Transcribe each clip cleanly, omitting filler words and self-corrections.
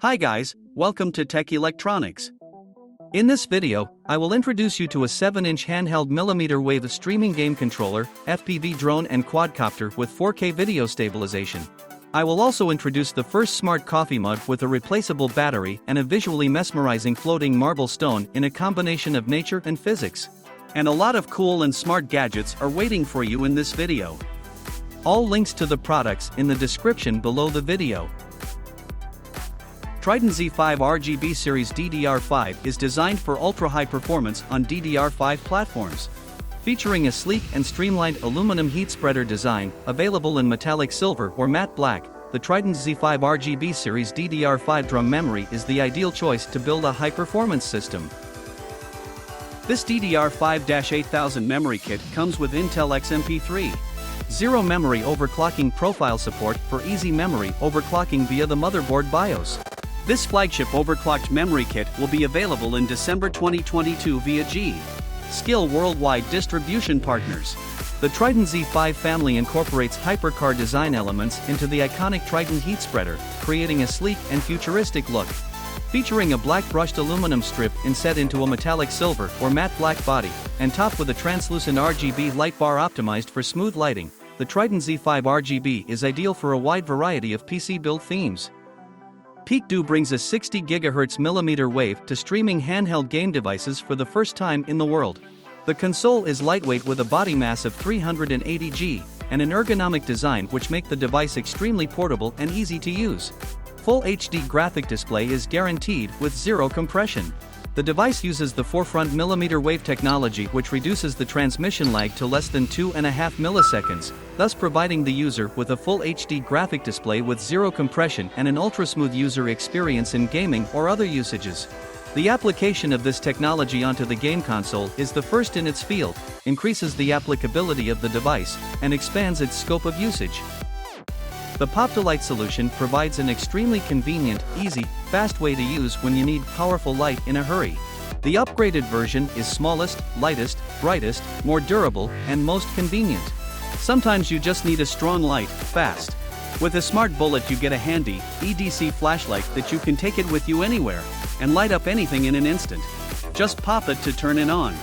Hi guys, welcome to Tech Electronics. In this video, I will introduce you to a 7-inch handheld millimeter wave streaming game controller, FPV drone and quadcopter with 4K video stabilization. I will also introduce the first smart coffee mug with a replaceable battery and a visually mesmerizing floating marble stone in a combination of nature and physics. And a lot of cool and smart gadgets are waiting for you in this video. All links to the products in the description below the video. Trident Z5 RGB Series DDR5 is designed for ultra-high performance on DDR5 platforms. Featuring a sleek and streamlined aluminum heat spreader design, available in metallic silver or matte black, the Trident Z5 RGB Series DDR5 drum memory is the ideal choice to build a high-performance system. This DDR5-8000 memory kit comes with Intel XMP3. Zero memory overclocking profile support for easy memory overclocking via the motherboard BIOS. This flagship overclocked memory kit will be available in December 2022 via G.SKILL worldwide distribution partners. The Trident Z5 family incorporates hypercar design elements into the iconic Trident heat spreader, creating a sleek and futuristic look. Featuring a black brushed aluminum strip inset into a metallic silver or matte black body, and topped with a translucent RGB light bar optimized for smooth lighting, the Trident Z5 RGB is ideal for a wide variety of PC build themes. PeakDo brings a 60 GHz millimeter wave to streaming handheld game devices for the first time in the world. The console is lightweight with a body mass of 380 g, and an ergonomic design which make the device extremely portable and easy to use. Full HD graphic display is guaranteed with zero compression. The device uses the forefront millimeter wave technology which reduces the transmission lag to less than 2.5 milliseconds, thus providing the user with a full HD graphic display with zero compression and an ultra-smooth user experience in gaming or other usages. The application of this technology onto the game console is the first in its field, increases the applicability of the device, and expands its scope of usage. The Pop-to-Light solution provides an extremely convenient, easy, fast way to use when you need powerful light in a hurry. The upgraded version is smallest, lightest, brightest, more durable, and most convenient. Sometimes you just need a strong light, fast. With a Smart Bullet you get a handy, EDC flashlight that you can take it with you anywhere, and light up anything in an instant. Just pop it to turn it on.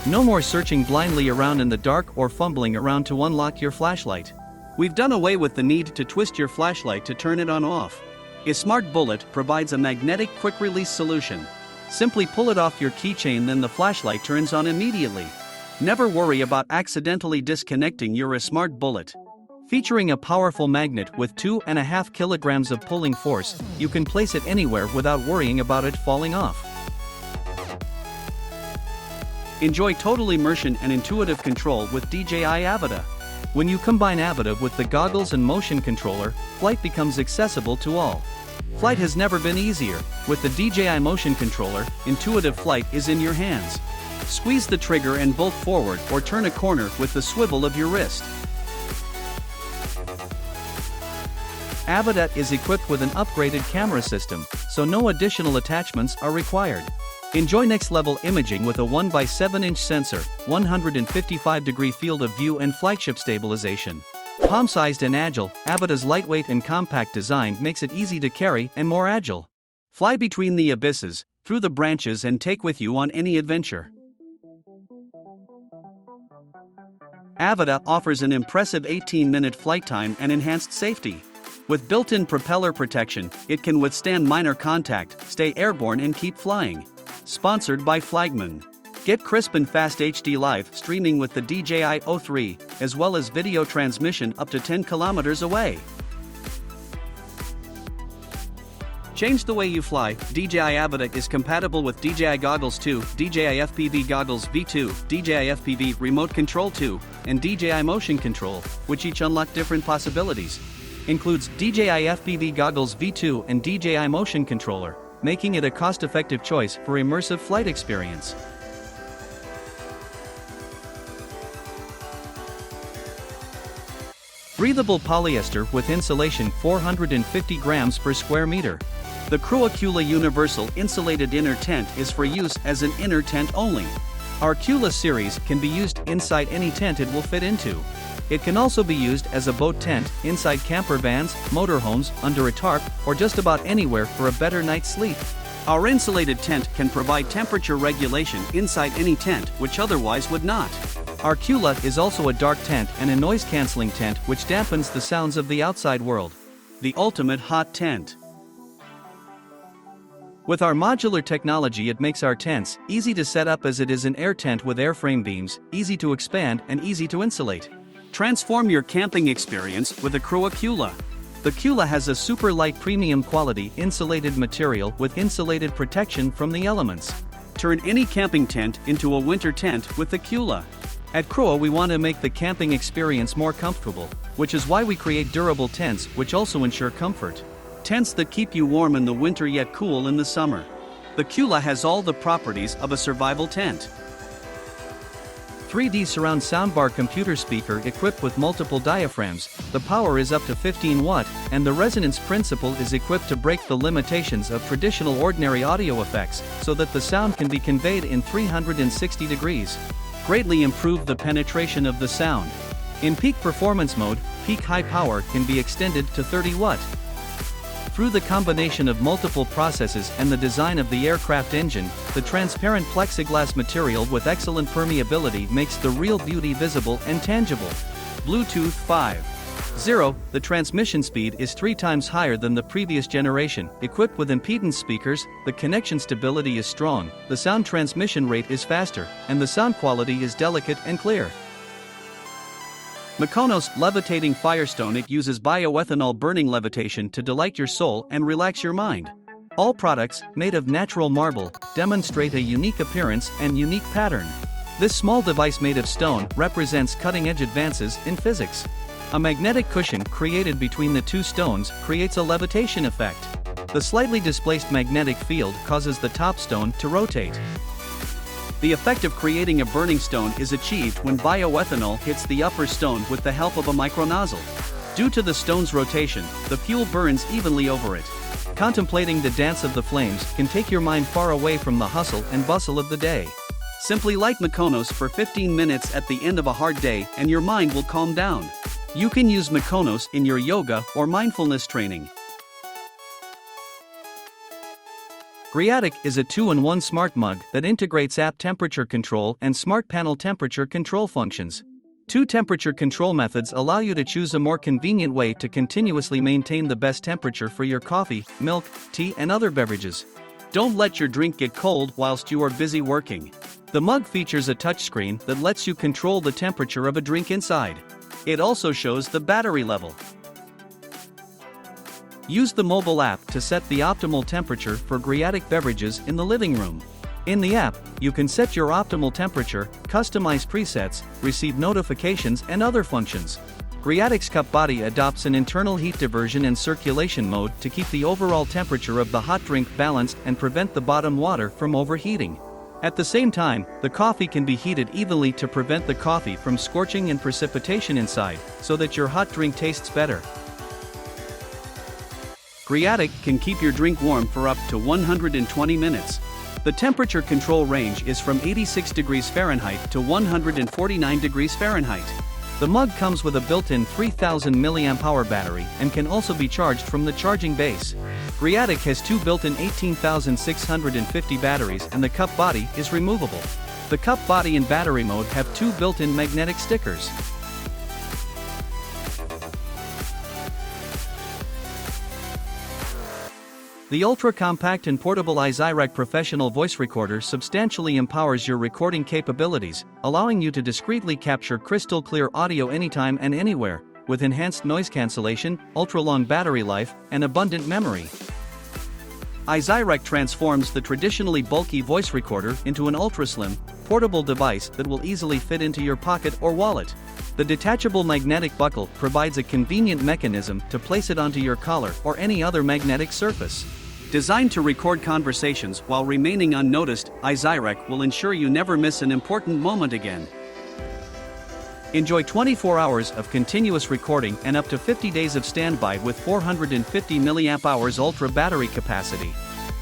No more searching blindly around in the dark or fumbling around to unlock your flashlight. We've done away with the need to twist your flashlight to turn it on or off. A Smart Bullet provides a magnetic quick-release solution. Simply pull it off your keychain, then the flashlight turns on immediately. Never worry about accidentally disconnecting your Smart Bullet. Featuring a powerful magnet with 2.5 kilograms of pulling force, you can place it anywhere without worrying about it falling off. Enjoy total immersion and intuitive control with DJI Avata. When you combine Avata with the goggles and motion controller, flight becomes accessible to all. Flight has never been easier. With the DJI motion controller, intuitive flight is in your hands. Squeeze the trigger and bolt forward or turn a corner with the swivel of your wrist. Avata is equipped with an upgraded camera system, so no additional attachments are required. Enjoy next-level imaging with a 1x7-inch sensor, 155-degree field of view and flagship stabilization. Palm-sized and agile, Avata's lightweight and compact design makes it easy to carry and more agile. Fly between the abysses, through the branches and take with you on any adventure. Avata offers an impressive 18-minute flight time and enhanced safety. With built-in propeller protection, it can withstand minor contact, stay airborne and keep flying. Sponsored by Flagman. Get crisp and fast HD live streaming with the DJI O3, as well as video transmission up to 10 kilometers away. Change the way you fly. DJI Avata is compatible with DJI Goggles 2, DJI FPV Goggles V2, DJI FPV Remote Control 2, and DJI Motion Control, which each unlock different possibilities. Includes DJI FPV Goggles V2 and DJI Motion Controller, making it a cost-effective choice for immersive flight experience. Breathable polyester with insulation 450 grams per square meter. The Crua Universal Insulated Inner Tent is for use as an inner tent only. Our Crua series can be used inside any tent it will fit into. It can also be used as a boat tent, inside camper vans, motorhomes, under a tarp, or just about anywhere for a better night's sleep. Our insulated tent can provide temperature regulation inside any tent which otherwise would not. Our Crua is also a dark tent and a noise-canceling tent which dampens the sounds of the outside world. The ultimate hot tent. With our modular technology, it makes our tents easy to set up, as it is an air tent with airframe beams, easy to expand and easy to insulate. Transform your camping experience with a Crua. The Crua has a super light premium quality insulated material with insulated protection from the elements. Turn any camping tent into a winter tent with the Crua. At Crua, we want to make the camping experience more comfortable, which is why we create durable tents which also ensure comfort. Tents that keep you warm in the winter yet cool in the summer. The Crua has all the properties of a survival tent. 3D surround soundbar computer speaker equipped with multiple diaphragms, the power is up to 15 watt, and the resonance principle is equipped to break the limitations of traditional ordinary audio effects, so that the sound can be conveyed in 360 degrees. Greatly improve the penetration of the sound. In peak performance mode, peak high power can be extended to 30 watt. Through the combination of multiple processes and the design of the aircraft engine, the transparent plexiglass material with excellent permeability makes the real beauty visible and tangible. Bluetooth 5.0. The transmission speed is 3 times higher than the previous generation. Equipped with impedance speakers, the connection stability is strong, the sound transmission rate is faster, and the sound quality is delicate and clear. Myconos Levitating Firestone. It uses bioethanol burning levitation to delight your soul and relax your mind. All products, made of natural marble, demonstrate a unique appearance and unique pattern. This small device made of stone represents cutting-edge advances in physics. A magnetic cushion created between the two stones creates a levitation effect. The slightly displaced magnetic field causes the top stone to rotate. The effect of creating a burning stone is achieved when bioethanol hits the upper stone with the help of a micronozzle. Due to the stone's rotation, the fuel burns evenly over it. Contemplating the dance of the flames can take your mind far away from the hustle and bustle of the day. Simply light Myconos for 15 minutes at the end of a hard day and your mind will calm down. You can use Myconos in your yoga or mindfulness training. GREATIC is a 2-in-1 smart mug that integrates app temperature control and smart panel temperature control functions. 2 temperature control methods allow you to choose a more convenient way to continuously maintain the best temperature for your coffee, milk, tea, and other beverages. Don't let your drink get cold whilst you are busy working. The mug features a touchscreen that lets you control the temperature of a drink inside. It also shows the battery level. Use the mobile app to set the optimal temperature for GREATIC beverages in the living room. In the app, you can set your optimal temperature, customize presets, receive notifications, and other functions. GREATIC's cup body adopts an internal heat diversion and circulation mode to keep the overall temperature of the hot drink balanced and prevent the bottom water from overheating. At the same time, the coffee can be heated evenly to prevent the coffee from scorching and precipitation inside, so that your hot drink tastes better. GREATIC can keep your drink warm for up to 120 minutes. The temperature control range is from 86 degrees Fahrenheit to 149 degrees Fahrenheit. The mug comes with a built-in 3000 mAh battery and can also be charged from the charging base. GREATIC has 2 built-in 18,650 batteries and the cup body is removable. The cup body and battery mode have 2 built-in magnetic stickers. The ultra-compact and portable iZYREC professional voice recorder substantially empowers your recording capabilities, allowing you to discreetly capture crystal-clear audio anytime and anywhere, with enhanced noise cancellation, ultra-long battery life, and abundant memory. iZYREC transforms the traditionally bulky voice recorder into an ultra-slim, portable device that will easily fit into your pocket or wallet. The detachable magnetic buckle provides a convenient mechanism to place it onto your collar or any other magnetic surface. Designed to record conversations while remaining unnoticed, iZYREC will ensure you never miss an important moment again. Enjoy 24 hours of continuous recording and up to 50 days of standby with 450 mAh ultra battery capacity.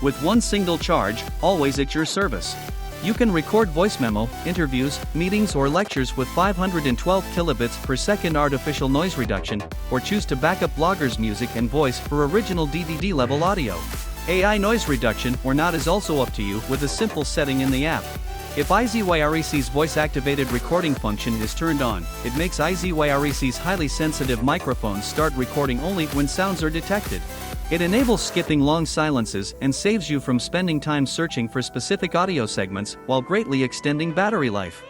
With one single charge, always at your service. You can record voice memo, interviews, meetings or lectures with 512 kilobits per second artificial noise reduction, or choose to back up bloggers' music and voice for original DVD level audio. AI noise reduction or not is also up to you with a simple setting in the app. If iZYREC's voice-activated recording function is turned on, it makes iZYREC's highly sensitive microphones start recording only when sounds are detected. It enables skipping long silences and saves you from spending time searching for specific audio segments while greatly extending battery life.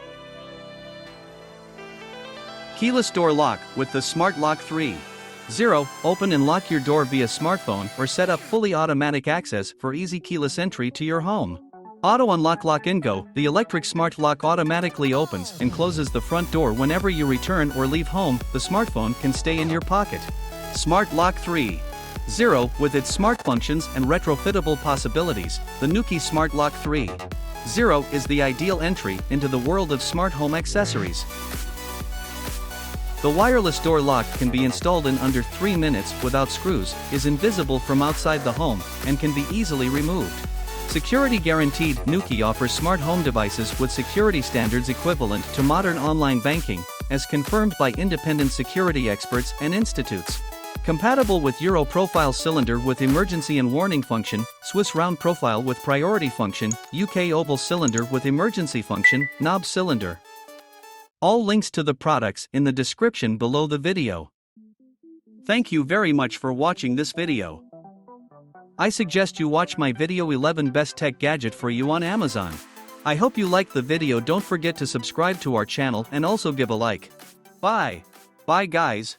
Keyless door lock with the Smart Lock 3.0. Open and lock your door via smartphone or set up fully automatic access for easy keyless entry to your home. Auto Unlock Lock and Go. The electric smart lock automatically opens and closes the front door whenever you return or leave home. The smartphone can stay in your pocket. Smart Lock 3.0. With its smart functions and retrofittable possibilities, the Nuki Smart Lock 3.0 is the ideal entry into the world of smart home accessories. The wireless door lock can be installed in under 3 minutes without screws, is invisible from outside the home, and can be easily removed. Security guaranteed. Nuki offers smart home devices with security standards equivalent to modern online banking, as confirmed by independent security experts and institutes. Compatible with Euro profile cylinder with emergency and warning function, Swiss round profile with priority function, UK oval cylinder with emergency function, knob cylinder. All links to the products in the description below the video. Thank you very much for watching this video. I suggest you watch my video 11 best tech gadget for you on Amazon. I hope you liked the video. Don't forget to subscribe to our channel and also give a like. Bye. Bye guys.